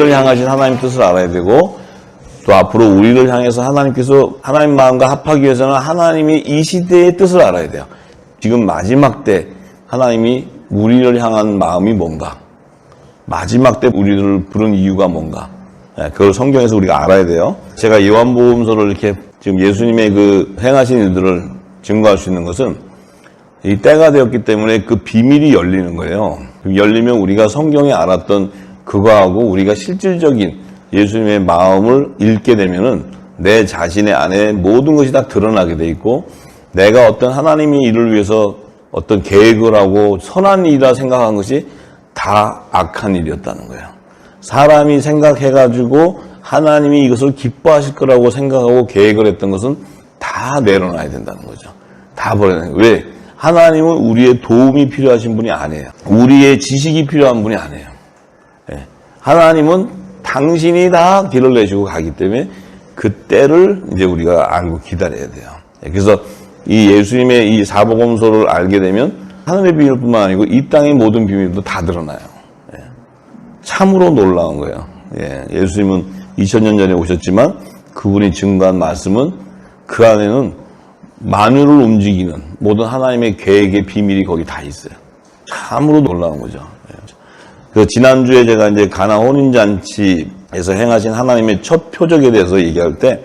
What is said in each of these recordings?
우리를 향하신 하나님 뜻을 알아야 되고, 또 앞으로 우리를 향해서 하나님께서 하나님 마음과 합하기 위해서는 하나님이 이 시대의 뜻을 알아야 돼요. 지금 마지막 때 하나님이 우리를 향한 마음이 뭔가, 마지막 때 우리를 부른 이유가 뭔가, 그걸 성경에서 우리가 알아야 돼요. 제가 요한복음서를 이렇게 지금 예수님의 그 행하신 일들을 증거할 수 있는 것은 이 때가 되었기 때문에 그 비밀이 열리는 거예요. 열리면 우리가 성경에 알았던 그거하고 우리가 실질적인 예수님의 마음을 읽게 되면은 내 자신의 안에 모든 것이 다 드러나게 돼 있고, 내가 어떤 하나님이 이를 위해서 어떤 계획을 하고 선한 일이라 생각한 것이 다 악한 일이었다는 거예요. 사람이 생각해가지고 하나님이 이것을 기뻐하실 거라고 생각하고 계획을 했던 것은 다 내려놔야 된다는 거죠. 다 버려야 돼요. 왜? 하나님은 우리의 도움이 필요하신 분이 아니에요. 우리의 지식이 필요한 분이 아니에요. 하나님은 당신이 다 길을 내시고 가기 때문에 그 때를 이제 우리가 알고 기다려야 돼요. 그래서 이 예수님의 이 사복음서를 알게 되면 하늘의 비밀뿐만 아니고 이 땅의 모든 비밀도 다 드러나요. 참으로 놀라운 거예요. 예수님은 2000년 전에 오셨지만 그분이 증거한 말씀은 그 안에는 만유를 움직이는 모든 하나님의 계획의 비밀이 거기 다 있어요. 참으로 놀라운 거죠. 그 지난주에 제가 이제 가나 혼인잔치에서 행하신 하나님의 첫 표적에 대해서 얘기할 때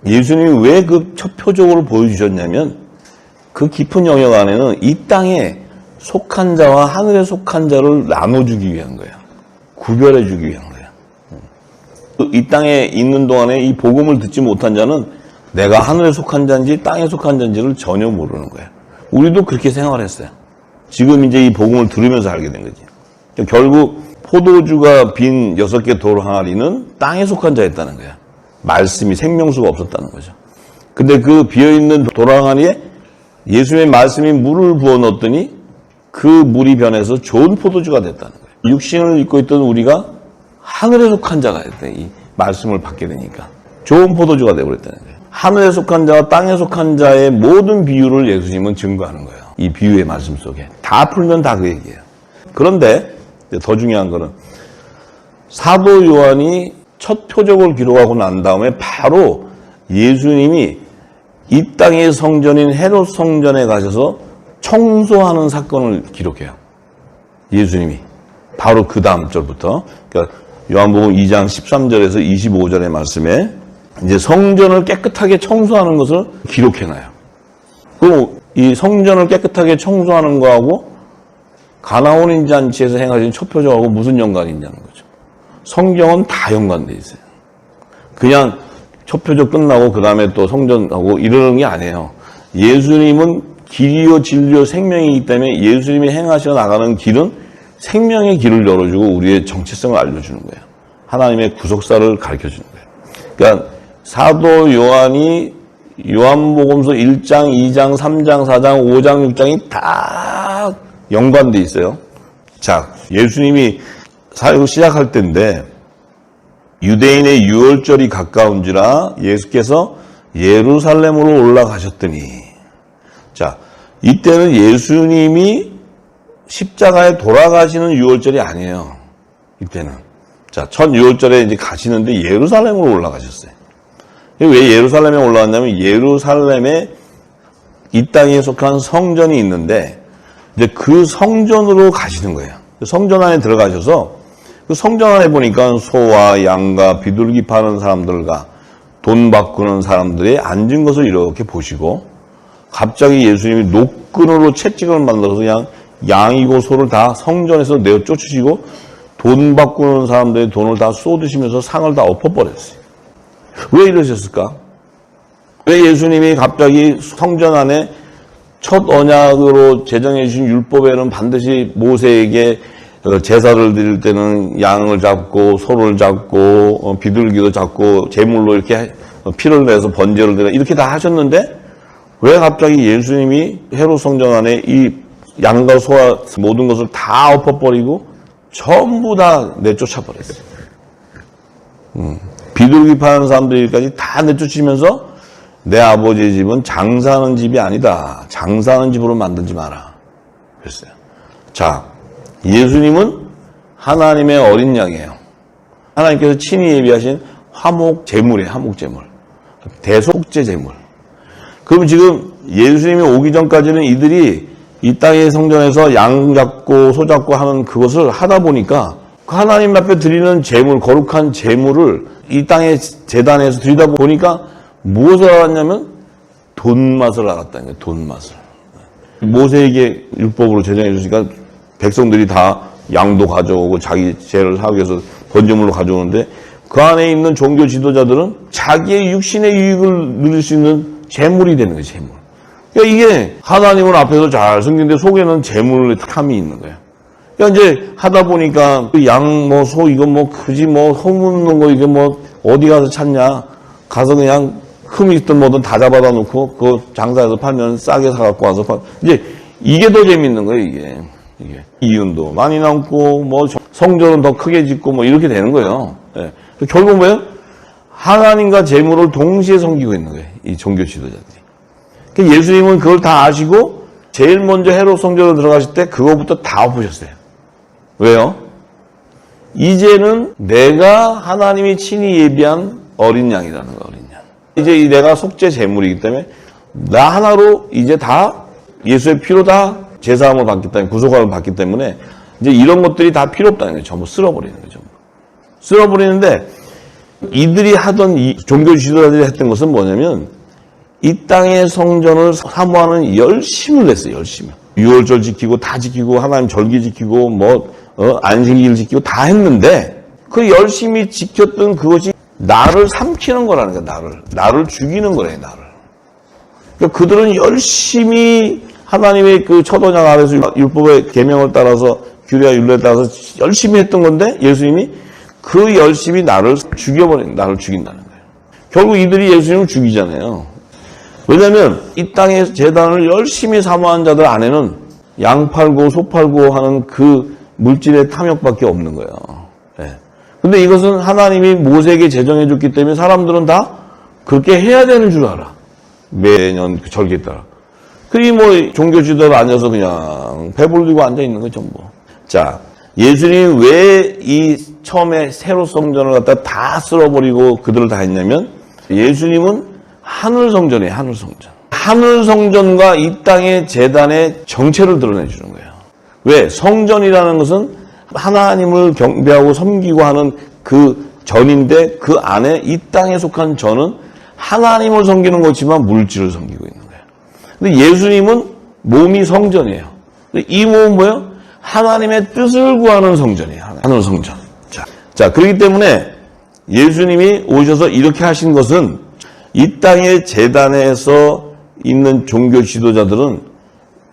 예수님이 왜 그 첫 표적을 보여주셨냐면 그 깊은 영역 안에는 이 땅에 속한 자와 하늘에 속한 자를 나눠주기 위한 거예요. 구별해주기 위한 거예요. 이 땅에 있는 동안에 이 복음을 듣지 못한 자는 내가 하늘에 속한 자인지 땅에 속한 자인지를 전혀 모르는 거예요. 우리도 그렇게 생활했어요. 지금 이제 이 복음을 들으면서 알게 된 거지. 결국 포도주가 빈 6개 돌 항아리는 땅에 속한 자였다는 거예요. 말씀이 생명수가 없었다는 거죠. 근데 그 비어있는 돌 항아리에 예수님의 말씀이 물을 부어 넣었더니 그 물이 변해서 좋은 포도주가 됐다는 거예요. 육신을 입고 있던 우리가 하늘에 속한 자가 됐다. 이 말씀을 받게 되니까 좋은 포도주가 되어버렸다는 거예요. 하늘에 속한 자와 땅에 속한 자의 모든 비유를 예수님은 증거하는 거예요. 이 비유의 말씀 속에 다 풀면 다 그 얘기예요. 그런데 더 중요한 거는 사도 요한이 첫 표적을 기록하고 난 다음에 바로 예수님이 이 땅의 성전인 헤롯 성전에 가셔서 청소하는 사건을 기록해요. 예수님이 바로 그 다음 절부터, 그러니까 요한복음 2장 13절에서 25절의 말씀에 이제 성전을 깨끗하게 청소하는 것을 기록해놔요. 그럼 이 성전을 깨끗하게 청소하는 거하고 가나 혼인잔치에서 행하신 첫 표적하고 무슨 연관이 있냐는 거죠. 성경은 다 연관돼 있어요. 그냥 첫 표적 끝나고 그 다음에 또 성전하고 이러는 게 아니에요. 예수님은 길이요 진리요 생명이기 때문에 예수님이 행하셔 나가는 길은 생명의 길을 열어주고 우리의 정체성을 알려주는 거예요. 하나님의 구속사를 가르쳐주는 거예요. 그러니까 사도 요한이 요한복음서 1장, 2장, 3장, 4장, 5장, 6장이 다 연관돼 있어요. 자, 예수님이 사역을 시작할 때인데 유대인의 유월절이 가까운지라 예수께서 예루살렘으로 올라가셨더니, 자, 이때는 예수님이 십자가에 돌아가시는 유월절이 아니에요. 이때는. 자, 첫 유월절에 이제 가시는데 예루살렘으로 올라가셨어요. 왜 예루살렘에 올라갔냐면 예루살렘에 이 땅에 속한 성전이 있는데 이제 그 성전으로 가시는 거예요. 성전 안에 들어가셔서 그 성전 안에 보니까 소와 양과 비둘기 파는 사람들과 돈 바꾸는 사람들이 앉은 것을 이렇게 보시고 갑자기 예수님이 노끈으로 채찍을 만들어서 그냥 양이고 소를 다 성전에서 내어 쫓으시고 돈 바꾸는 사람들의 돈을 다 쏟으시면서 상을 다 엎어버렸어요. 왜 이러셨을까? 왜 예수님이 갑자기 성전 안에 첫 언약으로 제정해 주신 율법에는 반드시 모세에게 제사를 드릴 때는 양을 잡고 소를 잡고 비둘기도 잡고 제물로 이렇게 피를 내서 번제를 드려 이렇게 다 하셨는데 왜 갑자기 예수님이 헤롯 성전 안에 이 양과 소와 모든 것을 다 엎어버리고 전부 다 내쫓아 버렸어요. 비둘기 파는 사람들까지 다 내쫓으면서 내 아버지의 집은 장사하는 집이 아니다. 장사하는 집으로 만들지 마라. 그랬어요. 자, 예수님은 하나님의 어린 양이에요. 하나님께서 친히 예비하신 화목 제물이에요. 화목 제물. 대속제 제물. 그럼 지금 예수님이 오기 전까지는 이들이 이 땅의 성전에서 양 잡고 소 잡고 하는 그것을 하다 보니까 그 하나님 앞에 드리는 제물, 거룩한 제물을 이 땅의 제단에서 드리다 보니까 무엇을 알았냐면 돈맛을 알았다는 거예요. 돈맛을. 모세에게 율법으로 제정해 주시니까 백성들이 다 양도 가져오고 자기 죄를 하기 위해서 번제물로 가져오는데 그 안에 있는 종교 지도자들은 자기의 육신의 유익을 누릴 수 있는 재물이 되는 거예요. 재물. 그러니까 이게 하나님을 앞에서 잘 섬기는데 속에는 재물의 탐이 있는 거예요. 그러니까 이제 하다 보니까 양 뭐 소 이거 뭐 굳이 뭐 허묻는 거 이게 뭐 어디 가서 찾냐? 가서 그냥 흠이 있든 뭐든 다 잡아다 놓고 그 장사해서 팔면 싸게 사갖고 와서 이제 이게 더 재밌는 거예요. 이게 이윤도 많이 남고 뭐 성전은 더 크게 짓고 뭐 이렇게 되는 거예요. 예. 결국 뭐예요? 하나님과 재물을 동시에 섬기고 있는 거예요. 이 종교 지도자들이. 그러니까 예수님은 그걸 다 아시고 제일 먼저 헤롯 성전으로 들어가실 때 그거부터 다 엎으셨어요. 왜요? 이제는 내가 하나님이 친히 예비한 어린 양이라는 거야. 어린 양. 이제 내가 속죄 제물이기 때문에 나 하나로 이제 다 예수의 피로 다 제사함을 받기 때문에 구속함을 받기 때문에 이제 이런 것들이 다 필요 없다는 거예요. 전부 쓸어버리는 거예요. 전부. 쓸어버리는데 이들이 하던 이 종교 지도자들이 했던 것은 뭐냐면 이 땅의 성전을 사모하는 열심을 냈어요. 열심히. 유월절 지키고 다 지키고 하나님 절기 지키고 뭐 안식일 지키고 다 했는데 그 열심히 지켰던 그것이 나를 삼키는 거라는 거야. 나를 죽이는 거래요. 나를. 그러니까 그들은 열심히 하나님의 그 첫 언약 아래서 율법의 계명을 따라서 규례와 율례에 따라서 열심히 했던 건데 예수님이 그 열심히 나를 죽인다는 거예요. 결국 이들이 예수님을 죽이잖아요. 왜냐하면 이 땅의 제단을 열심히 사모한 자들 안에는 양 팔고 소 팔고 하는 그 물질의 탐욕밖에 없는 거예요. 네. 근데 이것은 하나님이 모세에게 제정해 줬기 때문에 사람들은 다 그렇게 해야 되는 줄 알아. 매년 그 절기에 따라. 그리 뭐 종교 지도자로 앉아서 그냥 배불리고 앉아 있는 거죠, 전부. 자, 예수님이 왜 이 처음에 새로 성전을 갖다 다 쓸어버리고 그들을 다 했냐면 예수님은 하늘 성전이에요, 하늘 성전. 하늘 성전과 이 땅의 제단의 정체를 드러내주는 거예요. 왜? 성전이라는 것은 하나님을 경배하고 섬기고 하는 그 전인데 그 안에 이 땅에 속한 전은 하나님을 섬기는 거지만 물질을 섬기고 있는 거예요. 근데 예수님은 몸이 성전이에요. 이 몸은 뭐예요? 하나님의 뜻을 구하는 성전이에요. 하늘 성전. 자, 그렇기 때문에 예수님이 오셔서 이렇게 하신 것은 이 땅의 제단에서 있는 종교 지도자들은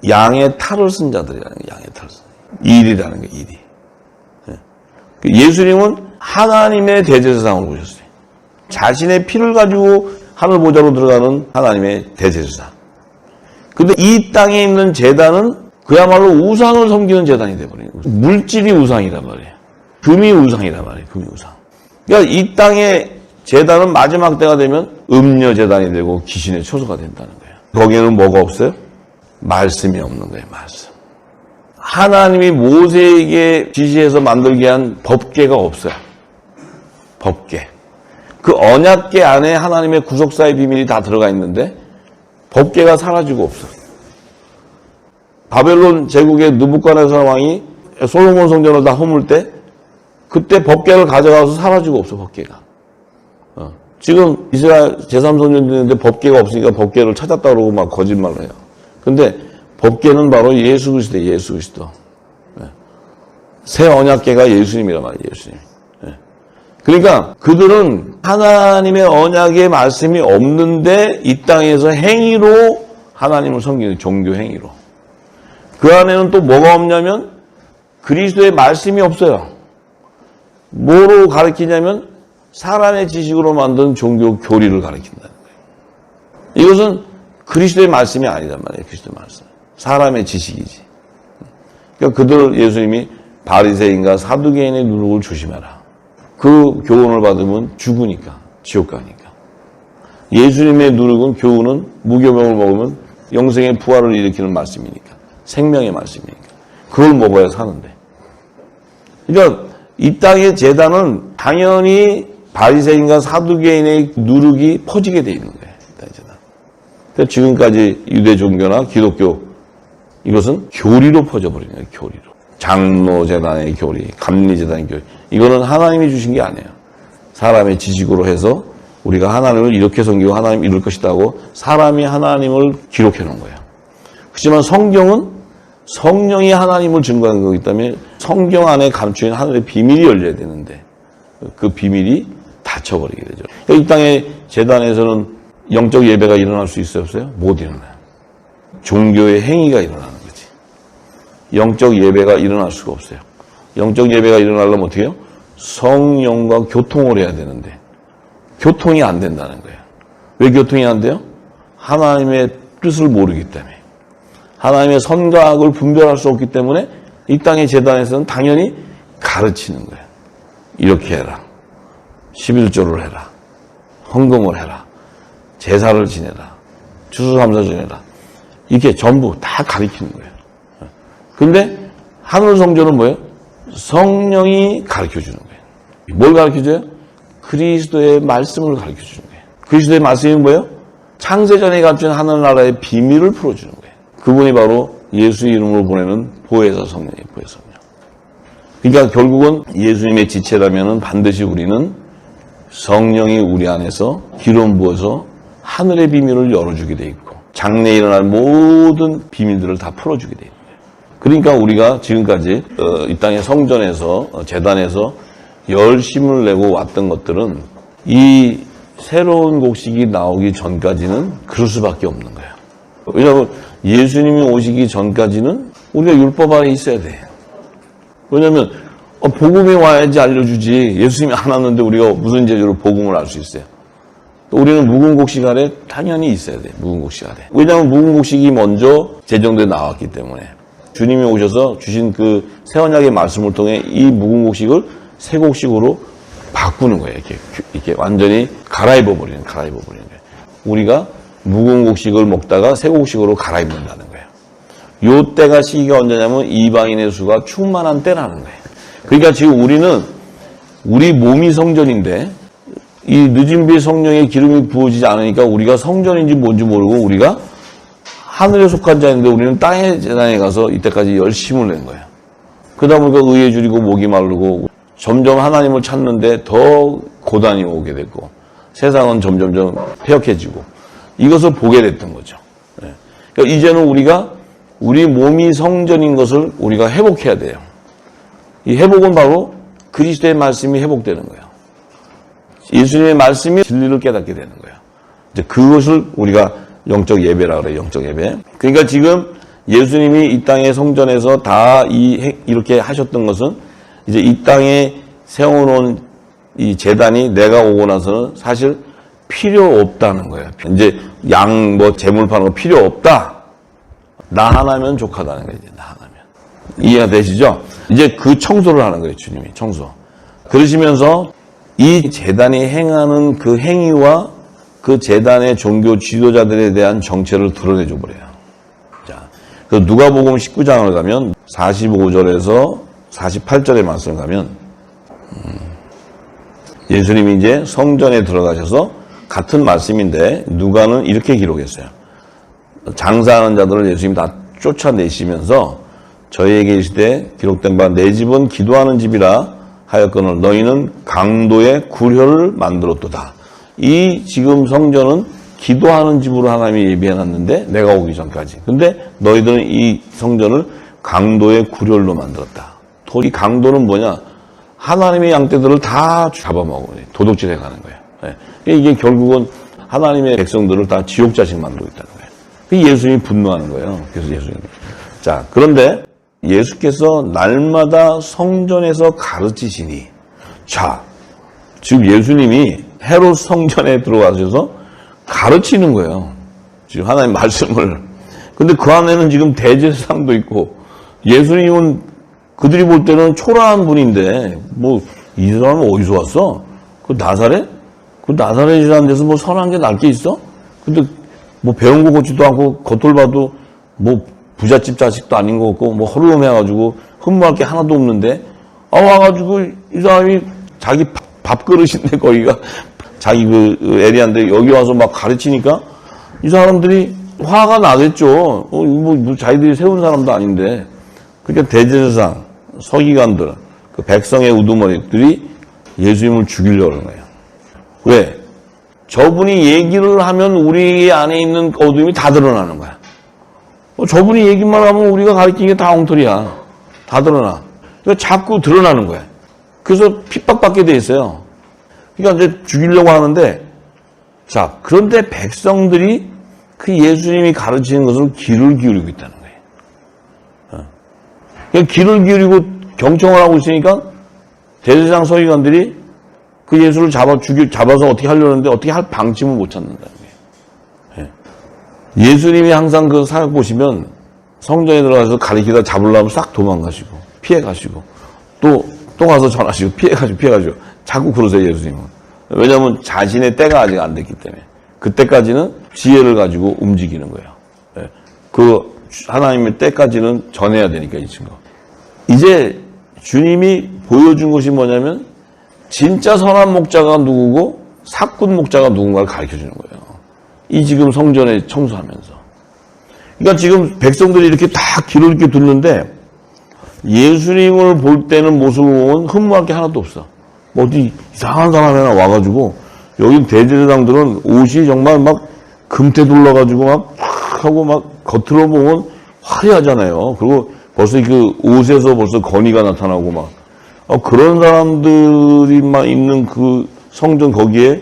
양의 탈을 쓴 자들이라는 거예요. 양의 탈을 쓴 일이라는 거예요. 일이. 예수님은 하나님의 대제사장으로 오셨어요. 자신의 피를 가지고 하늘 보좌로 들어가는 하나님의 대제사장. 근데 이 땅에 있는 제단은 그야말로 우상을 섬기는 제단이 되어버려요. 물질이 우상이란 말이에요. 금이 우상이란 말이에요. 금이 우상. 그러니까 이 땅의 제단은 마지막 때가 되면 음녀 제단이 되고 귀신의 초소가 된다는 거예요. 거기에는 뭐가 없어요? 말씀이 없는 거예요. 말씀. 하나님이 모세에게 지시해서 만들게 한 법궤가 없어요. 법궤. 그 언약궤 안에 하나님의 구속사의 비밀이 다 들어가 있는데 법궤가 사라지고 없어. 바벨론 제국의 느부갓네살 왕이 솔로몬 성전을 다 허물 때 그때 법궤를 가져가서 사라지고 없어. 법궤가. 지금 이스라엘 제3성전 되는데 법궤가 없으니까 법궤를 찾았다 그러고 막 거짓말을 해요. 근데 법궤는 바로 예수 그리스도예요. 예수 그리스도. 새 언약궤가 예수님이란 말이에요. 예수님. 그러니까 그들은 하나님의 언약의 말씀이 없는데 이 땅에서 행위로 하나님을 섬기는 종교 행위로. 그 안에는 또 뭐가 없냐면 그리스도의 말씀이 없어요. 뭐로 가르치냐면 사람의 지식으로 만든 종교 교리를 가르친다는 거예요. 이것은 그리스도의 말씀이 아니란 말이에요. 그리스도의 말씀. 사람의 지식이지. 그러니까 그들 예수님이 바리새인과 사두개인의 누룩을 조심해라. 그 교훈을 받으면 죽으니까, 지옥 가니까. 예수님의 누룩은 교훈은 무교병을 먹으면 영생의 부활을 일으키는 말씀이니까. 생명의 말씀이니까. 그걸 먹어야 사는데. 그러니까 이 땅의 제단은 당연히 바리새인과 사두개인의 누룩이 퍼지게 돼 있는 거예요. 그래서 지금까지 유대 종교나 기독교 이것은 교리로 퍼져버리는 거예요. 교리로. 장로 재단의 교리, 감리 재단의 교리. 이거는 하나님이 주신 게 아니에요. 사람의 지식으로 해서 우리가 하나님을 이렇게 섬기고 하나님 이룰 것이다 하고 사람이 하나님을 기록해 놓은 거예요. 그렇지만 성경은 성령이 하나님을 증거하는 거기 때문에 성경 안에 감추인 하늘의 비밀이 열려야 되는데 그 비밀이 닫혀버리게 되죠. 이 땅의 재단에서는 영적 예배가 일어날 수 있어요? 없어요? 못 일어나요. 종교의 행위가 일어나는 거지. 영적 예배가 일어날 수가 없어요. 영적 예배가 일어나려면 어떻게 해요? 성령과 교통을 해야 되는데 교통이 안 된다는 거예요. 왜 교통이 안 돼요? 하나님의 뜻을 모르기 때문에. 하나님의 선과 악을 분별할 수 없기 때문에 이 땅의 재단에서는 당연히 가르치는 거예요. 이렇게 해라. 11조를 해라. 헌금을 해라. 제사를 지내라. 추수감사 지내라. 이렇게 전부 다 가르치는 거예요. 근데 하늘 성전은 뭐예요? 성령이 가르쳐주는 거예요. 뭘 가르쳐줘요? 그리스도의 말씀을 가르쳐주는 거예요. 그리스도의 말씀이 뭐예요? 창세전에 감춘 하늘나라의 비밀을 풀어주는 거예요. 그분이 바로 예수 이름으로 보내는 보혜사 성령이에요. 보혜사 성령. 그러니까 결국은 예수님의 지체라면 반드시 우리는 성령이 우리 안에서 기름 부어서 하늘의 비밀을 열어주게 돼 있고 장래에 일어날 모든 비밀들을 다 풀어주게 돼 있는 거예요. 그러니까 우리가 지금까지 이 땅의 성전에서 제단에서 열심을 내고 왔던 것들은 이 새로운 곡식이 나오기 전까지는 그럴 수밖에 없는 거예요. 왜냐하면 예수님이 오시기 전까지는 우리가 율법 안에 있어야 돼. 왜냐하면 복음이 와야지 알려주지. 예수님이 안 왔는데 우리가 무슨 재주로 복음을 알 수 있어요. 또 우리는 묵은 곡식 아래 당연히 있어야 돼. 묵은 곡식 아래. 왜냐하면 묵은 곡식이 먼저 제정돼 나왔기 때문에 주님이 오셔서 주신 그 새 언약의 말씀을 통해 이 묵은 곡식을 새 곡식으로 바꾸는 거예요. 이렇게 완전히 갈아입어 버리는 거예요. 우리가 묵은 곡식을 먹다가 새 곡식으로 갈아입는다는 거예요. 요 때가 시기가 언제냐면 이방인의 수가 충만한 때라는 거예요. 그러니까 지금 우리는 우리 몸이 성전인데 이 늦은 비의 성령의 기름이 부어지지 않으니까 우리가 성전인지 뭔지 모르고 우리가 하늘에 속한 자인데 우리는 땅의 재단에 가서 이때까지 열심을 낸 거예요. 그러다 보니까 의에 줄이고 목이 마르고 점점 하나님을 찾는데 더 고단이 오게 됐고 세상은 점점점 폐역해지고 이것을 보게 됐던 거죠. 그러니까 이제는 우리가 우리 몸이 성전인 것을 우리가 회복해야 돼요. 이 회복은 바로 그리스도의 말씀이 회복되는 거예요. 예수님의 말씀이 진리를 깨닫게 되는 거예요. 이제 그것을 우리가 영적 예배라 그래요. 영적 예배. 그러니까 지금 예수님이 이 땅의 성전에서 다 이렇게 하셨던 것은 이제 이 땅에 세워놓은 이 재단이 내가 오고 나서는 사실 필요 없다는 거예요. 이제 재물 파는 거 필요 없다. 나 하나면 족하다는 거예요. 나 하나면. 이해가 되시죠? 이제 그 청소를 하는 거예요. 주님이 청소. 그러시면서 이 재단이 행하는 그 행위와 그 재단의 종교 지도자들에 대한 정체를 드러내줘 버려요. 자, 그 누가복음 19장을 가면 45절에서 48절의 말씀을 가면 예수님이 이제 성전에 들어가셔서 같은 말씀인데 누가는 이렇게 기록했어요. 장사하는 자들을 예수님이 다 쫓아내시면서 저희에게 이르시되 기록된 바 내 집은 기도하는 집이라 하였거늘 너희는 강도의 구려를 만들었도다. 이 지금 성전은 기도하는 집으로 하나님이 예비해놨는데 내가 오기 전까지. 근데 너희들은 이 성전을 강도의 구렬로 만들었다. 이 강도는 뭐냐? 하나님의 양떼들을 다 잡아먹어 도둑질해 가는 거예요. 이게 결국은 하나님의 백성들을 다 지옥자식 만들고 있다는 거예요. 예수님이 분노하는 거예요. 그래서 예수님. 자, 그런데 예수께서 날마다 성전에서 가르치시니, 자, 지금 예수님이 헤롯 성전에 들어가셔서 가르치는 거예요. 지금 하나님 말씀을. 근데 그 안에는 지금 대제사장도 있고, 예수님은 그들이 볼 때는 초라한 분인데, 이 사람은 어디서 왔어? 그 나사렛? 그 나사렛이라는 데서 선한 게 날 게 있어? 근데 배운 거 같지도 않고, 겉을 봐도 부잣집 자식도 아닌 것 같고, 허름해가지고, 흠모할 게 하나도 없는데, 와가지고 이 사람이 자기 밥그릇인데 거기가 자기 그 에리아인데 여기 와서 막 가르치니까 이 사람들이 화가 나겠죠. 뭐 자기들이 세운 사람도 아닌데. 그러니까 대제사장, 서기관들, 그 백성의 우두머리들이 예수님을 죽이려고 하는 거예요. 왜? 저분이 얘기를 하면 우리 안에 있는 어둠이 다 드러나는 거야. 저분이 얘기만 하면 우리가 가르치는 게 다 엉터리야. 다 드러나. 그러니까 자꾸 드러나는 거야. 그래서 핍박받게 돼 있어요. 그러니까 이제 죽이려고 하는데, 자, 그런데 백성들이 그 예수님이 가르치는 것을 귀를 기울이고 있다는 거예요. 그러니까 귀를 기울이고 경청을 하고 있으니까 대제사장 서기관들이 그 예수를 잡아서 어떻게 하려는데 어떻게 할 방침을 못 찾는다는 거예요. 예수님이 항상 그 사역 보시면 성전에 들어가서 가리키다 잡으려면 싹 도망가시고, 피해가시고, 또 가서 전하시고, 피해가시고. 자꾸 그러세요, 예수님은. 왜냐하면 자신의 때가 아직 안 됐기 때문에. 그때까지는 지혜를 가지고 움직이는 거예요. 그 하나님의 때까지는 전해야 되니까, 이 친구. 이제 주님이 보여준 것이 뭐냐면, 진짜 선한 목자가 누구고, 사꾼 목자가 누군가를 가르쳐 주는 거예요. 이 지금 성전에 청소하면서. 그러니까 지금 백성들이 이렇게 다 귀를 이렇게 듣는데, 예수님을 볼 때는 모습을 보면 흠모할 게 하나도 없어. 어디 이상한 사람 하나 와가지고, 여기 대제사장들은 옷이 정말 막 금태 둘러가지고 막 하고 막 겉으로 보면 화려하잖아요. 그리고 벌써 그 옷에서 벌써 건의가 나타나고 막. 그런 사람들이만 있는 그 성전 거기에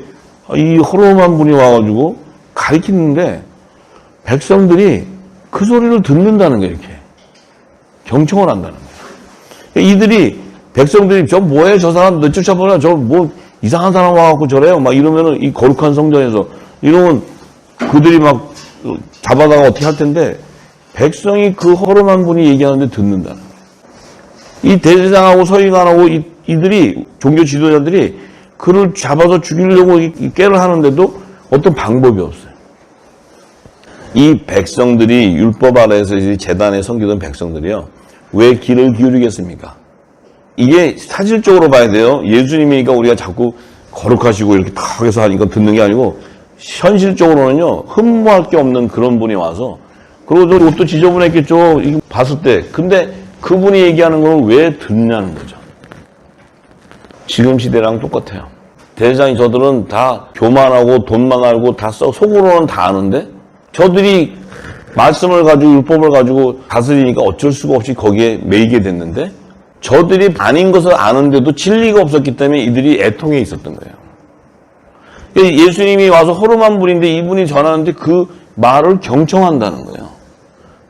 이 허름한 분이 와가지고 가르치는데 백성들이 그 소리를 듣는다는 거예요, 이렇게. 경청을 한다는 거예요. 이들이, 백성들이 저 뭐해, 저 사람 너 쫓아보라, 저 뭐 이상한 사람 와갖고 저래요. 막 이러면은 이 거룩한 성전에서 이러면 그들이 막 잡아다가 어떻게 할 텐데 백성이 그 허름한 분이 얘기하는데 듣는다는 거예요. 이 대제사장하고 서기관하고 이들이 종교 지도자들이 그를 잡아서 죽이려고 깨를 하는데도 어떤 방법이 없어요. 이 백성들이 율법 아래에서 제단에 섬기던 백성들이요. 왜 귀를 기울이겠습니까? 이게 사실적으로 봐야 돼요. 예수님이니까 우리가 자꾸 거룩하시고 이렇게 탁 해서 하니까 듣는 게 아니고 현실적으로는요. 흠모할 게 없는 그런 분이 와서 그리고 저 옷도 지저분했겠죠. 이거 봤을 때. 근데 그분이 얘기하는 걸 왜 듣냐는 거죠. 지금 시대랑 똑같아요. 대제사장이 저들은 다 교만하고 돈만 알고 다 속으로는 다 아는데 저들이 말씀을 가지고 율법을 가지고 다스리니까 어쩔 수가 없이 거기에 매이게 됐는데 저들이 아닌 것을 아는데도 진리가 없었기 때문에 이들이 애통해 있었던 거예요. 예수님이 와서 허름한 분인데 이분이 전하는데 그 말을 경청한다는 거예요.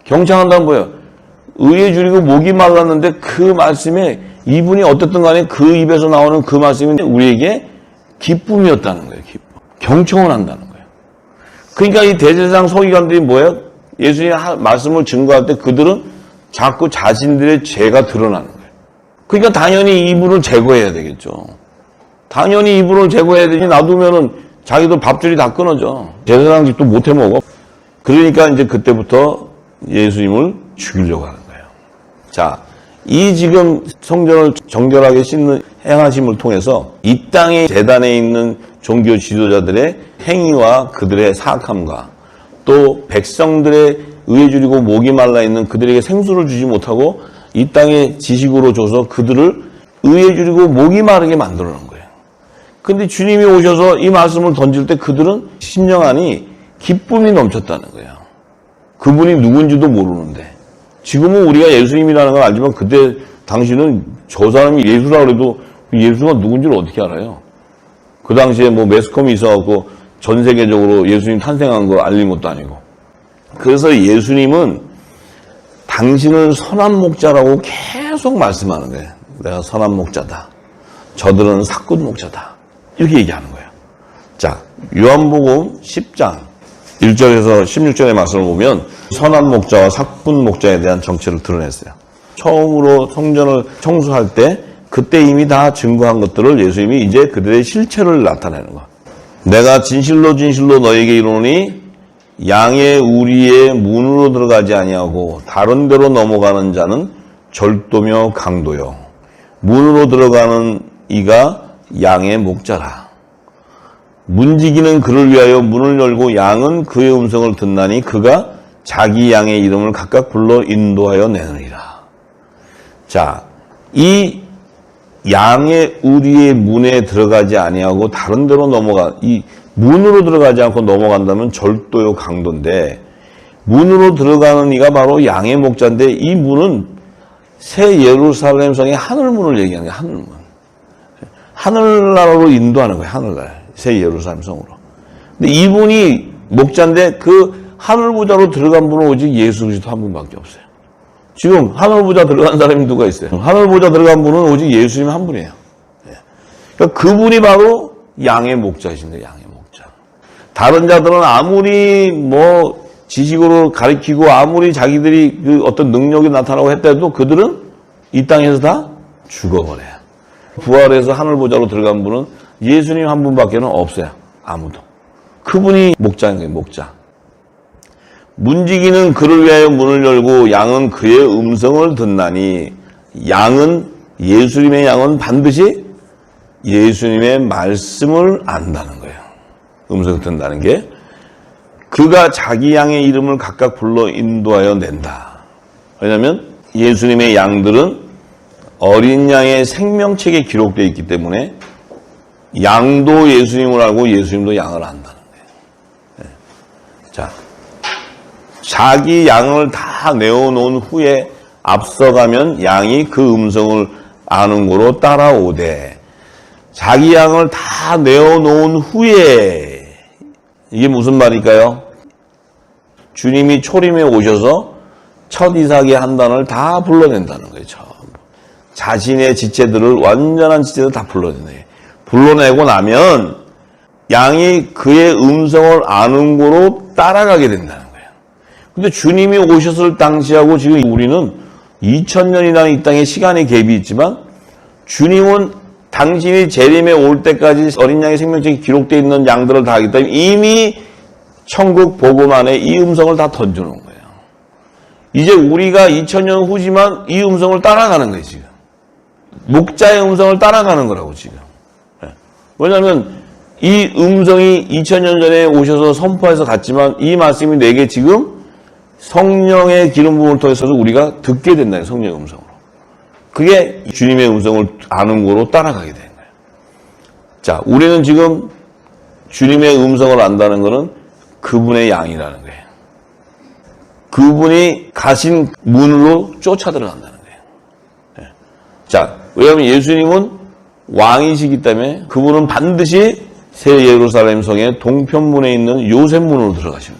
경청한다는 거예요. 의에 줄이고 목이 말랐는데 그 말씀에 이분이 어쨌든 간에 그 입에서 나오는 그 말씀이 우리에게 기쁨이었다는 거예요. 기쁨. 경청을 한다는 거예요. 그러니까 이 대제사장 서기관들이 뭐예요? 예수님의 말씀을 증거할 때 그들은 자꾸 자신들의 죄가 드러나는 거예요. 그러니까 당연히 이분을 제거해야 되겠죠. 당연히 이분을 제거해야 되지 놔두면은 자기도 밥줄이 다 끊어져. 제사장 집도 못 해 먹어. 그러니까 이제 그때부터 예수님을 죽이려고 하는 거예요. 자, 이 지금 성전을 정결하게 씻는 행하심을 통해서 이 땅의 제단에 있는 종교 지도자들의 행위와 그들의 사악함과 또 백성들의 의에 줄이고 목이 말라 있는 그들에게 생수를 주지 못하고 이 땅에 지식으로 줘서 그들을 의에 줄이고 목이 마르게 만들어 놓은 거예요. 근데 주님이 오셔서 이 말씀을 던질 때 그들은 심령 안이 기쁨이 넘쳤다는 거예요. 그분이 누군지도 모르는데. 지금은 우리가 예수님이라는 걸 알지만 그때 당시는 저 사람이 예수라 그래도 예수가 누군지를 어떻게 알아요? 그 당시에 뭐 매스컴이 있어갖고 전 세계적으로 예수님 탄생한 거 알린 것도 아니고. 그래서 예수님은 당신은 선한 목자라고 계속 말씀하는 거예요. 내가 선한 목자다. 저들은 사꾼 목자다. 이렇게 얘기하는 거예요. 자, 요한복음 10장 1절에서 16절의 말씀을 보면 선한 목자와 사꾼 목자에 대한 정체를 드러냈어요. 처음으로 성전을 청소할 때 그때 이미 다 증거한 것들을 예수님이 이제 그들의 실체를 나타내는 거예요. 내가 진실로 진실로 너에게 이르노니 양의 우리의 문으로 들어가지 아니하고 다른 데로 넘어가는 자는 절도며 강도요. 문으로 들어가는 이가 양의 목자라. 문지기는 그를 위하여 문을 열고 양은 그의 음성을 듣나니 그가 자기 양의 이름을 각각 불러 인도하여 내느니라. 자, 이 양의 우리의 문에 들어가지 아니하고 다른 데로 이 문으로 들어가지 않고 넘어간다면 절도요 강도인데, 문으로 들어가는 이가 바로 양의 목자인데, 이 문은 새 예루살렘 성의 하늘문을 얘기하는 거예요. 하늘문. 하늘나라로 인도하는 거예요. 하늘나라. 새 예루살렘 성으로. 근데 이분이 목자인데 그 하늘보좌로 들어간 분은 오직 예수 그리스도 한 분밖에 없어요. 지금 하늘보좌 들어간 사람이 누가 있어요? 하늘보좌 들어간 분은 오직 예수님 한 분이에요. 그러니까 그분이 바로 양의 목자이신데, 양의 목자. 다른 자들은 아무리 지식으로 가르치고 아무리 자기들이 그 어떤 능력이 나타나고 했다도 그들은 이 땅에서 다 죽어버려요. 부활해서 하늘보좌로 들어간 분은 예수님 한 분밖에 없어요. 아무도. 그분이 목자인 거예요. 목자. 문지기는 그를 위하여 문을 열고 양은 그의 음성을 듣나니, 예수님의 양은 반드시 예수님의 말씀을 안다는 거예요. 음성을 듣는다는 게, 그가 자기 양의 이름을 각각 불러 인도하여 낸다. 왜냐하면 예수님의 양들은 어린 양의 생명책에 기록되어 있기 때문에 양도 예수님을 알고 예수님도 양을 안다는 거예요. 자, 자기 양을 다 내어놓은 후에 앞서가면 양이 그 음성을 아는 고로 따라오되, 자기 양을 다 내어놓은 후에, 이게 무슨 말일까요? 주님이 초림에 오셔서 첫 이삭의 한 단을 다 불러낸다는 거예요. 자신의 지체들을, 완전한 지체들을 다 불러내요. 불러내고 나면 양이 그의 음성을 아는 고로 따라가게 된다는 거예요. 근데 주님이 오셨을 당시하고 지금 우리는 2000년이라는 이 땅에 시간의 갭이 있지만, 주님은 당신이 재림에 올 때까지 어린 양의 생명책이 기록되어 있는 양들을 다 하기 때문에 이미 천국 복음 안에 이 음성을 다 던져놓은 거예요. 이제 우리가 2000년 후지만 이 음성을 따라가는 거예요, 지금. 목자의 음성을 따라가는 거라고, 지금. 왜냐하면 이 음성이 2000년 전에 오셔서 선포해서 갔지만 이 말씀이 내게 지금 성령의 기름 부음을 통해서도 우리가 듣게 된다는, 성령의 음성으로. 그게 주님의 음성을 아는 거로 따라가게 되는 거예요. 자, 우리는 지금 주님의 음성을 안다는 것은 그분의 양이라는 거예요. 그분이 가신 문으로 쫓아 들어간다는 거예요. 자, 왜냐하면 예수님은 왕이시기 때문에 그분은 반드시 새 예루살렘 성의 동편문에 있는 요셉문으로 들어가신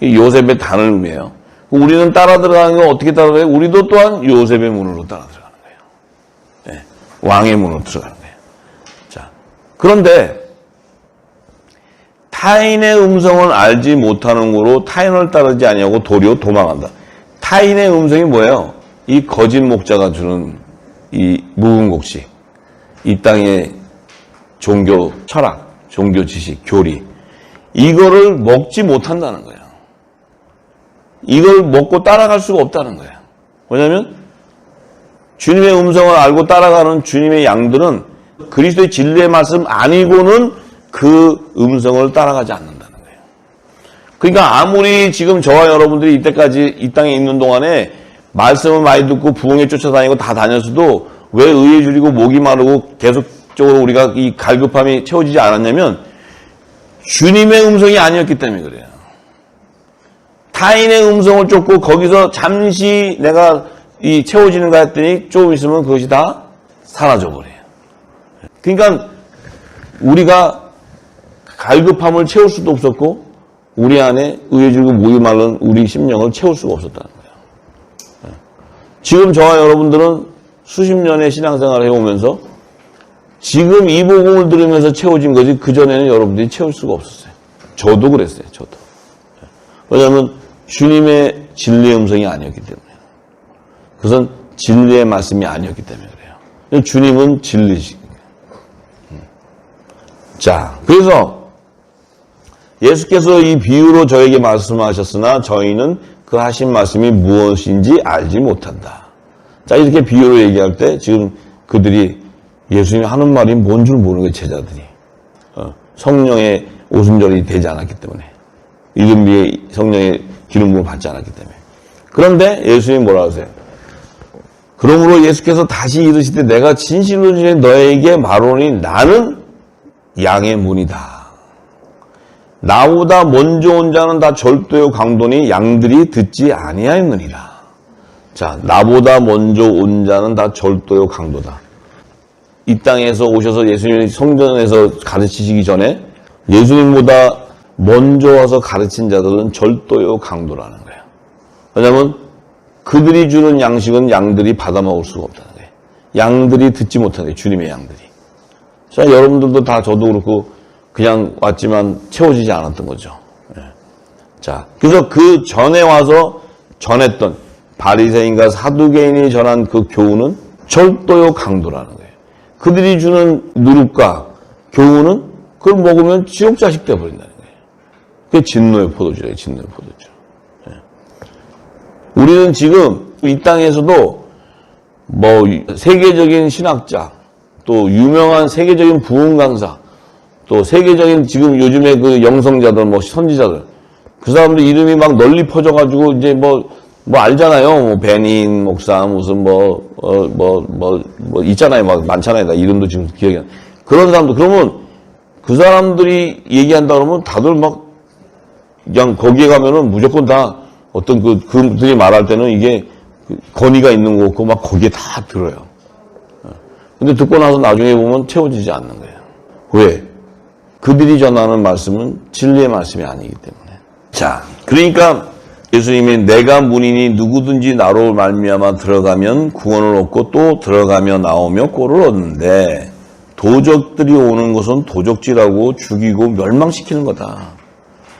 분이에요. 요셉의 단을 의미해요. 우리는 따라 들어가는 건 어떻게 따라 들어가요? 우리도 또한 요셉의 문으로 따라 들어가는 거예요. 왕의 문으로 들어가는 거예요. 자, 그런데 타인의 음성을 알지 못하는 거로 타인을 따르지 아니하고 도리어 도망한다. 타인의 음성이 뭐예요? 이 거짓 목자가 주는 이 묵은 곡식, 이 땅의 종교 철학, 종교 지식, 교리, 이거를 먹지 못한다는 거예요. 이걸 먹고 따라갈 수가 없다는 거예요. 왜냐하면 주님의 음성을 알고 따라가는 주님의 양들은 그리스도의 진리의 말씀 아니고는 그 음성을 따라가지 않는다는 거예요. 그러니까 아무리 지금 저와 여러분들이 이때까지 이 땅에 있는 동안에 말씀을 많이 듣고 부흥에 쫓아다니고 다 다녔어도 왜 의에 줄이고 목이 마르고 계속적으로 우리가 이 갈급함이 채워지지 않았냐면 주님의 음성이 아니었기 때문에 그래요. 타인의 음성을 쫓고 거기서 잠시 내가 채워지는가 했더니 조금 있으면 그것이 다 사라져버려요. 그러니까 우리가 갈급함을 채울 수도 없었고 우리 안에 의에 줄이고 목이 마른 우리 심령을 채울 수가 없었다는 거예요. 지금 저와 여러분들은 수십 년의 신앙생활을 해오면서 지금 이 복음을 들으면서 채워진 거지 그전에는 여러분들이 채울 수가 없었어요. 저도 그랬어요. 저도. 왜냐하면 주님의 진리의 음성이 아니었기 때문에. 그것은 진리의 말씀이 아니었기 때문에 그래요. 주님은 진리시거든요. 자, 그래서 예수께서 이 비유로 저에게 말씀하셨으나 저희는 그 하신 말씀이 무엇인지 알지 못한다. 자, 이렇게 비유로 얘기할 때 지금 그들이 예수님이 하는 말이 뭔 줄 모르는 거예요, 제자들이. 성령의 오순절이 되지 않았기 때문에. 이른비에 성령의 기름 부음을 받지 않았기 때문에. 그런데 예수님이 뭐라 하세요? 그러므로 예수께서 다시 이르시되 내가 진실로 진실로 너에게 말하노니 나는 양의 문이다. 나보다 먼저 온 자는 다 절도요 강도니 양들이 듣지 아니하였느니라. 자, 나보다 먼저 온 자는 다 절도요 강도다. 이 땅에서 오셔서 예수님이 성전에서 가르치시기 전에 예수님보다 먼저 와서 가르친 자들은 절도요 강도라는 거예요. 왜냐하면 그들이 주는 양식은 양들이 받아 먹을 수가 없다는 거예요. 양들이 듣지 못하는 거예요. 주님의 양들이. 자, 여러분들도 다 저도 그렇고 그냥 왔지만 채워지지 않았던 거죠. 자, 그래서 그 전에 와서 전했던 바리새인과 사두개인이 전한 그 교훈은 절도요 강도라는 거예요. 그들이 주는 누룩과 교훈은 그걸 먹으면 지옥 자식 되어버린다는 거예요. 그게 진노의 포도주예요. 진노의 포도주. 우리는 지금 이 땅에서도 뭐 세계적인 신학자, 또 유명한 세계적인 부흥 강사, 또 세계적인 지금 요즘에 그 영성자들, 뭐 선지자들, 그 사람들 이름이 막 널리 퍼져가지고 이제 뭐 알잖아요. 뭐 베닌 목사 무슨 있잖아요. 막 많잖아요. 나 이름도 지금 기억이 안 나. 그런 사람들, 그러면 그 사람들이 얘기한다 그러면 다들 막 그냥 거기에 가면은 무조건 다 어떤 그들이 말할 때는 이게 권위가 있는 거고 막 거기에 다 들어요. 근데 듣고 나서 나중에 보면 채워지지 않는 거예요. 왜? 그들이 전하는 말씀은 진리의 말씀이 아니기 때문에. 자, 그러니까 예수님이 내가 문이니 누구든지 나로 말미암아 들어가면 구원을 얻고 또 들어가며 나오며 꼴을 얻는데 도적들이 오는 것은 도적질하고 죽이고 멸망시키는 거다.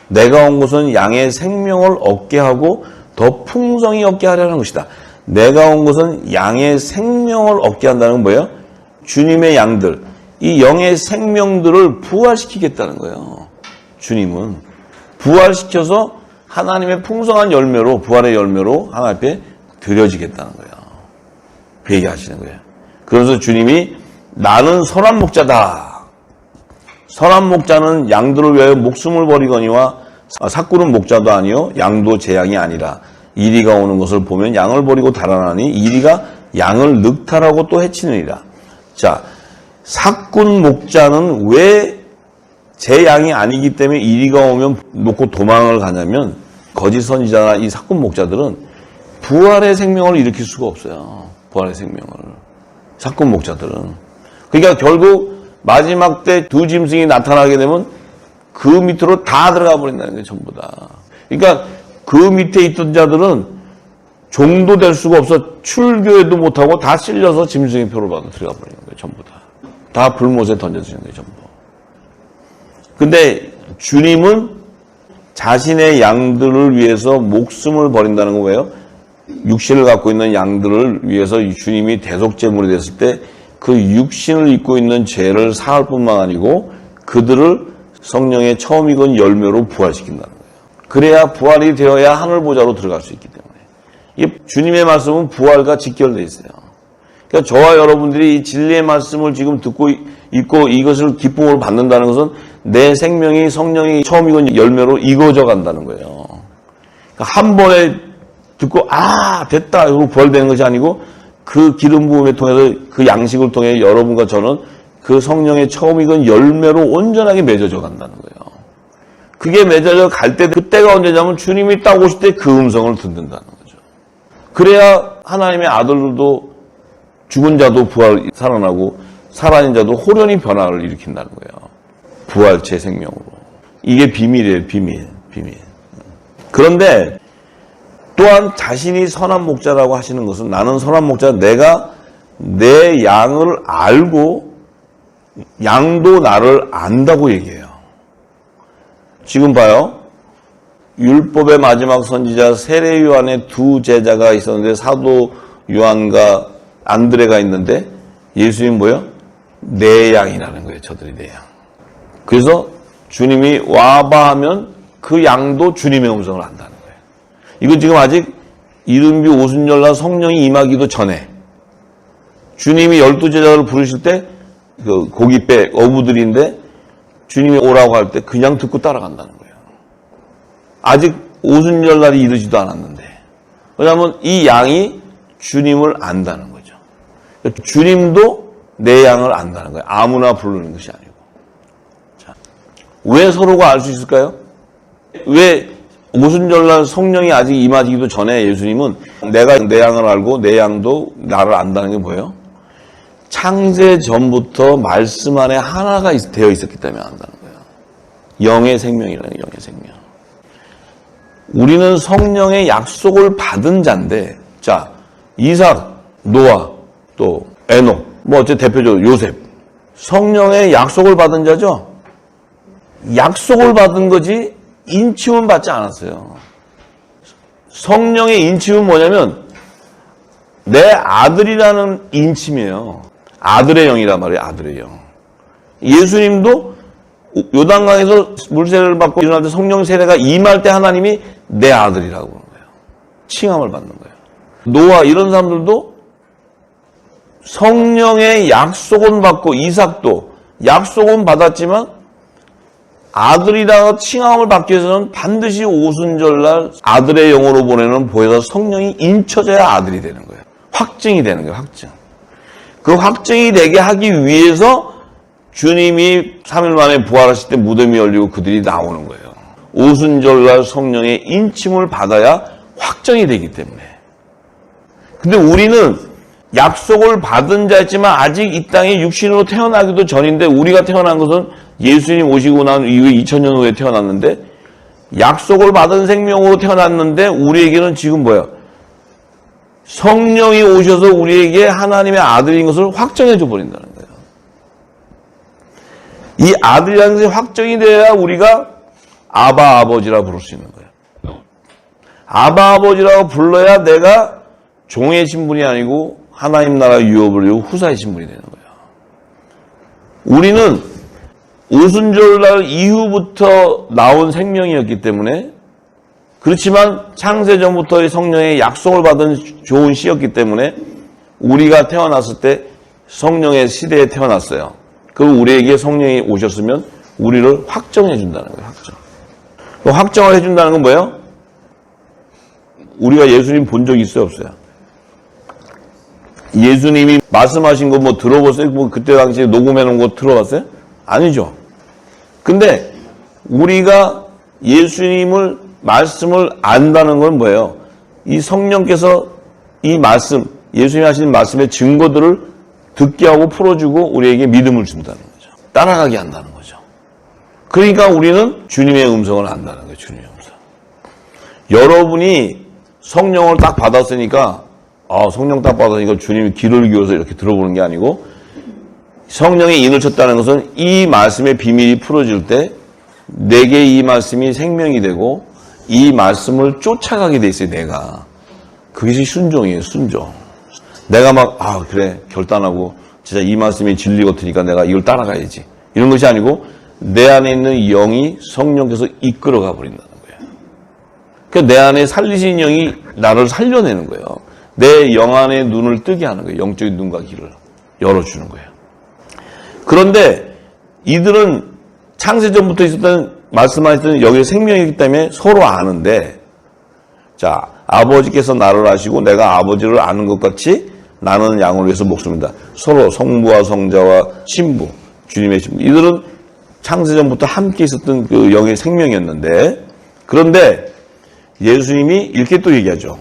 내가 온 것은 양의 생명을 얻게 하고 더 풍성히 얻게 하려는 것이다. 내가 온 것은 양의 생명을 얻게 한다는 건 뭐예요? 주님의 양들, 이 영의 생명들을 부활시키겠다는 거예요. 주님은 부활시켜서 하나님의 풍성한 열매로, 부활의 열매로 하나님 앞에 드려지겠다는 거예요. 그 얘기하시는 거예요. 그래서 주님이 나는 선한 목자다. 선한 목자는 양들을 위하여 목숨을 버리거니와 삭구는 목자도 아니요 양도 제 양이 아니라 이리가 오는 것을 보면 양을 버리고 달아나니 이리가 양을 늑탈하고 또 해치느니라. 자, 삭군 목자는 왜 제 양이 아니기 때문에 이리가 오면 놓고 도망을 가냐면 거짓 선지자나 이 삭군 목자들은 부활의 생명을 일으킬 수가 없어요. 부활의 생명을. 삭군 목자들은. 그러니까 결국 마지막 때 두 짐승이 나타나게 되면 그 밑으로 다 들어가 버린다는 거예요. 전부 다. 그러니까 그 밑에 있던 자들은 종도 될 수가 없어 출교해도 못하고 다 실려서 짐승의 표를 받아 들어가 버리는 거예요. 전부 다. 다 불못에 던져지는 거예요. 전부. 근데 주님은 자신의 양들을 위해서 목숨을 버린다는 거예요. 육신을 갖고 있는 양들을 위해서 주님이 대속제물이 됐을 때 그 육신을 입고 있는 죄를 사할 뿐만 아니고 그들을 성령의 처음 익은 열매로 부활시킨다는 거예요. 그래야 부활이 되어야 하늘보좌로 들어갈 수 있기 때문에. 이게 주님의 말씀은 부활과 직결되어 있어요. 그러니까 저와 여러분들이 이 진리의 말씀을 지금 듣고 있고 이것을 기쁨으로 받는다는 것은 내 생명이 성령이 처음 익은 열매로 익어져 간다는 거예요. 그러니까 한 번에 듣고 됐다 이러고 부활되는 것이 아니고 그 기름 부음에 통해서 그 양식을 통해 여러분과 저는 그 성령의 처음 익은 열매로 온전하게 맺어져 간다는 거예요. 그게 맺어져 갈 때 그때가 언제냐면 주님이 딱 오실 때 그 음성을 듣는다는 거죠. 그래야 하나님의 아들들도 죽은 자도 부활 살아나고 살아있는 자도 호련히 변화를 일으킨다는 거예요. 부활체 생명으로. 이게 비밀이에요. 비밀. 그런데 또한 자신이 선한 목자라고 하시는 것은 나는 선한 목자, 내가 내 양을 알고 양도 나를 안다고 얘기해요. 지금 봐요. 율법의 마지막 선지자 세례 요한의 두 제자가 있었는데 사도 요한과 안드레가 있는데 예수님 뭐예요? 내 양이라는 거예요. 저들이 내 양. 그래서 주님이 와봐 하면 그 양도 주님의 음성을 안다는 거예요. 이건 지금 아직 이른비 오순절날 성령이 임하기도 전에 주님이 12 제자를 부르실 때 그 고깃배 어부들인데 주님이 오라고 할 때 그냥 듣고 따라간다는 거예요. 아직 오순절날이 이르지도 않았는데. 왜냐하면 이 양이 주님을 안다는 거죠. 주님도 내 양을 안다는 거예요. 아무나 부르는 것이 아니고. 자, 왜 서로가 알 수 있을까요? 왜 오순절날 성령이 아직 임하기도 전에 예수님은 내가 내 양을 알고 내 양도 나를 안다는 게 뭐예요? 창세 전부터 말씀 안에 하나가 되어 있었기 때문에 안다는 거예요. 영의 생명이라는 거예요. 영의 생명. 우리는 성령의 약속을 받은 자인데, 자, 이삭, 노아, 또 에녹, 뭐 어째 대표적으로 요셉, 성령의 약속을 받은 자죠. 약속을 받은 거지 인침은 받지 않았어요. 성령의 인침은 뭐냐면 내 아들이라는 인침이에요. 아들의 영이란 말이에요. 아들의 영. 예수님도 요단강에서 물세례를 받고 일어날 때 성령 세례가 임할 때 하나님이 내 아들이라고 그러는 거예요. 칭함을 받는 거예요. 노아 이런 사람들도 성령의 약속은 받고 이삭도 약속은 받았지만 아들이라고 칭함을 받기 위해서는 반드시 오순절날 아들의 영으로 보내는 보혜사 성령이 인쳐져야 아들이 되는 거예요. 확증이 되는 거예요. 확증. 그 확증이 되게 하기 위해서 주님이 3일 만에 부활하실 때 무덤이 열리고 그들이 나오는 거예요. 오순절날 성령의 인침을 받아야 확정이 되기 때문에. 근데 우리는 약속을 받은 자였지만 아직 이 땅에 육신으로 태어나기도 전인데 우리가 태어난 것은 예수님 오시고 난 이후에 2000년 후에 태어났는데 약속을 받은 생명으로 태어났는데 우리에게는 지금 뭐야? 성령이 오셔서 우리에게 하나님의 아들인 것을 확정해 줘 버린다는 거예요. 이 아들이라는 것이 확정이 돼야 우리가 아바 아버지라 부를 수 있는 거예요. 아바 아버지라고 불러야 내가 종의 신분이 아니고 하나님 나라 유업을 이루고 후사의 신분이 되는 거예요. 우리는 오순절날 이후부터 나온 생명이었기 때문에 그렇지만 창세전부터의 성령의 약속을 받은 좋은 씨였기 때문에 우리가 태어났을 때 성령의 시대에 태어났어요. 그럼 우리에게 성령이 오셨으면 우리를 확정해 준다는 거예요. 확정. 확정을 해준다는 건 뭐예요? 우리가 예수님 본 적이 있어요? 없어요? 예수님이 말씀하신 거 뭐 들어봤어요? 뭐 그때 당시에 녹음해 놓은 거 들어봤어요? 아니죠. 근데 우리가 예수님을 말씀을 안다는 건 뭐예요? 이 성령께서 이 말씀, 예수님이 하신 말씀의 증거들을 듣게 하고 풀어주고 우리에게 믿음을 준다는 거죠. 따라가게 한다는 거죠. 그러니까 우리는 주님의 음성을 안다는 거예요. 주님의 음성. 여러분이 성령을 딱 받았으니까 성령 딱 받았으니까 주님이 귀를 기울여서 이렇게 들어보는 게 아니고 성령의 인을 쳤다는 것은 이 말씀의 비밀이 풀어질 때 내게 이 말씀이 생명이 되고 이 말씀을 쫓아가게 돼 있어요. 내가. 그것이 순종이에요. 순종. 내가 막 그래 결단하고 진짜 이 말씀이 진리 같으니까 내가 이걸 따라가야지. 이런 것이 아니고 내 안에 있는 영이 성령께서 이끌어가 버린다는 거예요. 그러니까 내 안에 살리신 영이 나를 살려내는 거예요. 내 영 안에 눈을 뜨게 하는 거예요. 영적인 눈과 귀를 열어주는 거예요. 그런데 이들은 창세전부터 있었던 말씀하셨던 여기에 생명이기 때문에 서로 아는데 자 아버지께서 나를 아시고 내가 아버지를 아는 것 같이 나는 양을 위해서 목숨을 다 서로 성부와 성자와 신부 주님의 신부 이들은 창세전부터 함께 있었던 그 영의 생명이었는데 그런데 예수님이 이렇게 또 얘기하죠.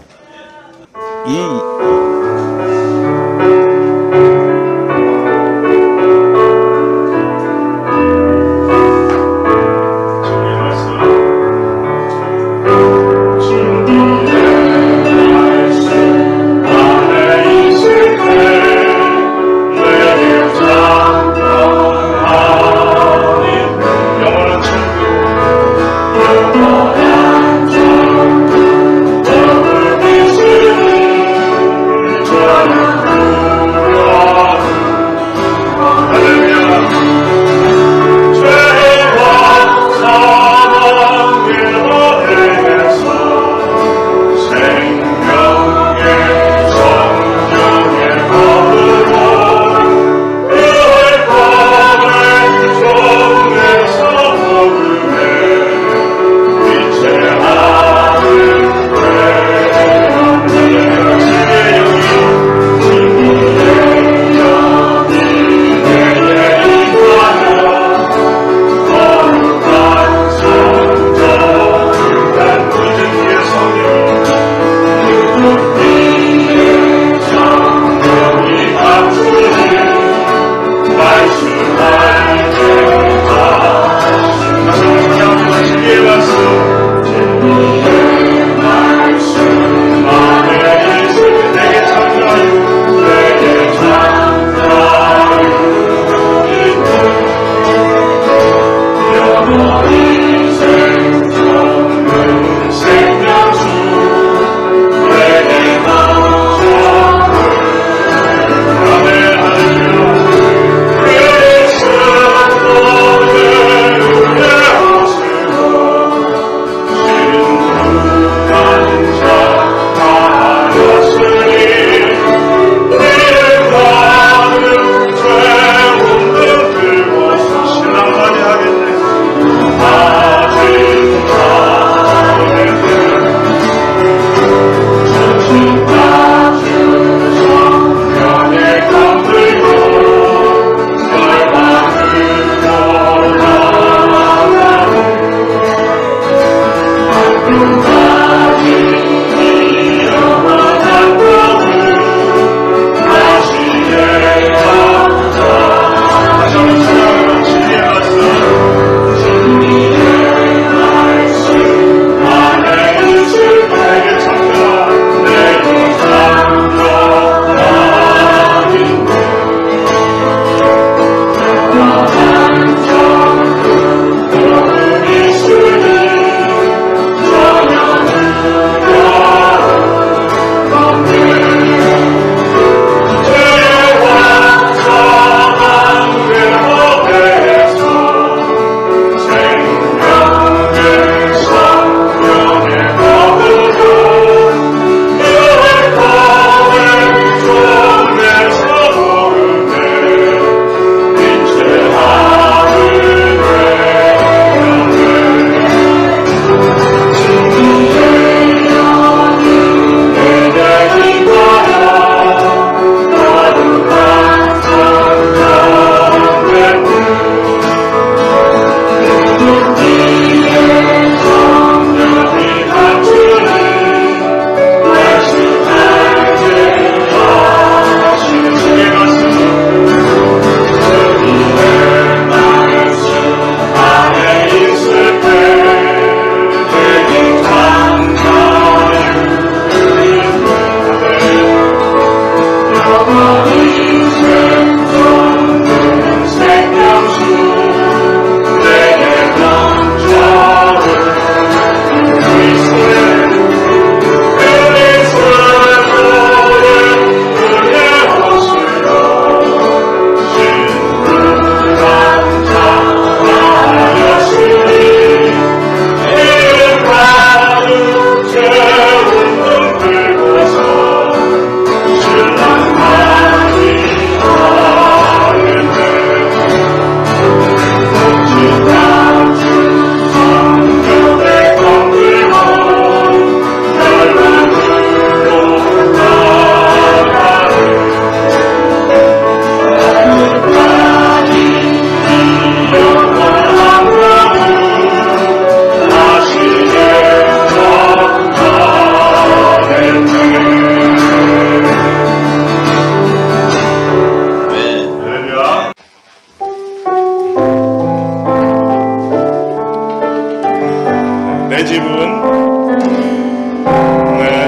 집은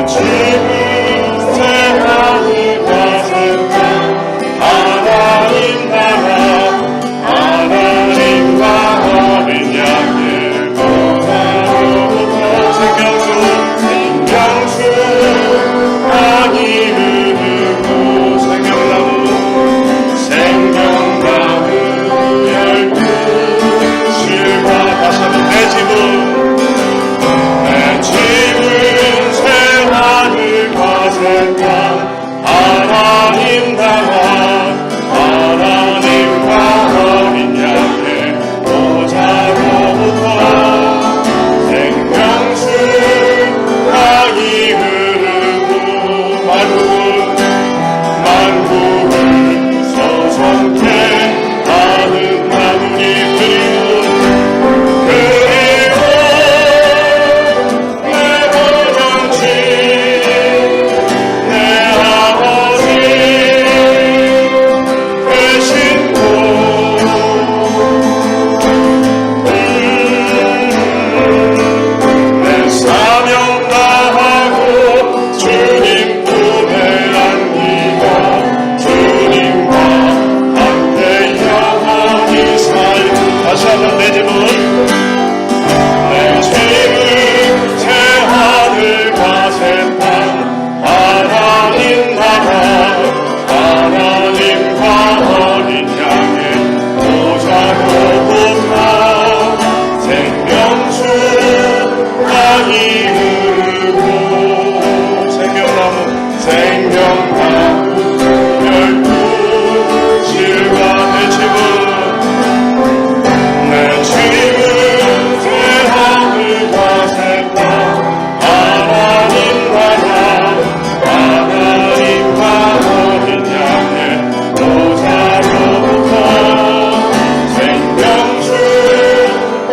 새 하늘과 새 땅 하나님 나라 하나님과 어린 양의 보좌로부터 생명수 강이 흐르고 생명나무 12 실과 다시 한번 내 집은 새 하늘과 새 땅 하나님 나라 하나님과 어린 양의 보좌로부터 생명수 강이 흐르고 만국을 서성케 하는 나무니 그리운 내 번영치 내 아버지 되신 곳 내 사명 다하고 주님 품에 안기고 주님과 함께 영원히 살고 다시 한번 내 집은 새 하늘과 새 땅 하나님 나라 하나님과 어린 양의 보좌로부터 생명수 강이 흐르고 생명나무 12 실과 내 집은 새 하늘과 새 땅 하나님 나라 하나님과 어린 양의 보좌로부터 생명수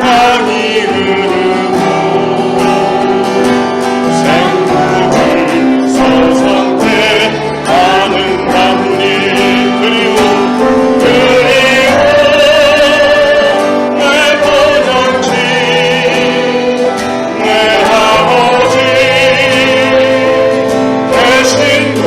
강이 흐르고 생국을 서성케 하는 나무니 그리운 내 번영치 내 아버지 되신 곳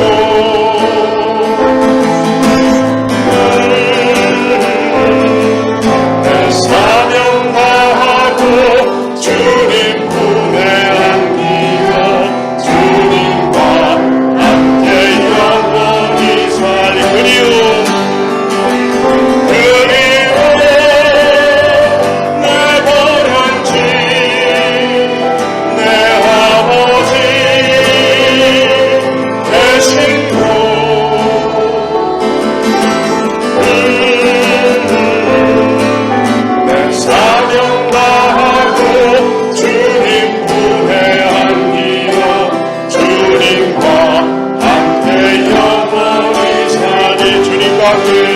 내 사명 다하고 주님 품에 안기고 주님과 함께 영원히 살리 그리운 내 번영치 내 아버지 되신 곳 내 사명 다하고 주님 품에 안기고 주님과 함께 영원히 살리 주님과 함께